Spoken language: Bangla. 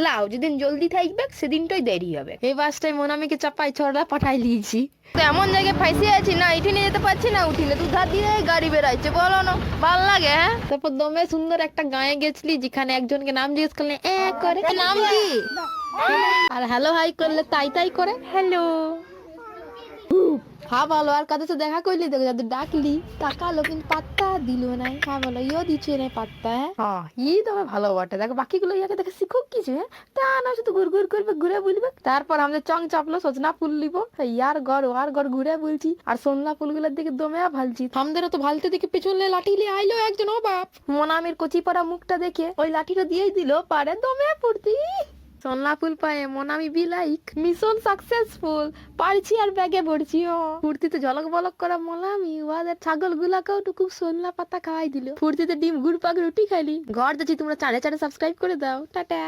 লাও যেদিন জলদি থাকবে সেদিনটাই দেরি হবে। এই বাসটাই মোনামিকে চাপাই ছড়া পাঠাই লিয়েছি। তো এমন জায়গায় ফাইসে আছি না, ইঠিনে যেতে পারছি না উঠিনে, দুধার দিয়ে গাড়ি বেড়াইছে, বলো না ভাল লাগে? হ্যাঁ, তারপর দমে সুন্দর একটা গায়ে গেছলি যেখানে একজনকে নাম জিজ্ঞেস করলে করে নাম কি? আর হ্যালো হাই করলে তাই তাই করে হ্যালো। হ্যাঁ বলো, আর কাদের সাথে দেখা করলি দেখো, যাদের ডাকলি তাকালো কিন্তু পাত্তা দিল না। হ্যাঁ বলো, ইও দিচ্ছে না পাত্তা। হ্যাঁ ই তবে ভালো বটে, দেখো বাকিগুলো ইয়াকে দেখে শিখুক কিছু। হ্যাঁ তা না শুধু ঘুর ঘুর করবে, ঘুরে বলবে। তারপর আমাদের চং চাপলো সজনা ফুল লিবো, ইয়ার ঘর ঘুরে বলছি, আর সজনা ফুলগুলোর দিকে দমে ভালছি। আমাদেরও তো ভালতে দিকে পেছনে লাঠি নিয়ে আইলো একজন, ও বাপ মোনামির কচি পড়া মুখটা দেখে ওই লাঠিটা দিয়েই দিল পারে দমে পড়তি। সন্না ফুল পায়ে Monami be like mission successful, পারছি আর ব্যাগে ভরছি। ফুর্তিতে ঝলক বলক করা মোনামি ওদের ছাগল গুলাকেও তো খুব সন্না পাতা খাওয়াই দিল। ফুর্তিতে ডিম গুড় পাক রুটি খাইলি। ঘর যাচ্ছি, তোমরা চ্যানেল সাবস্ক্রাইব করে দাও। টাটা।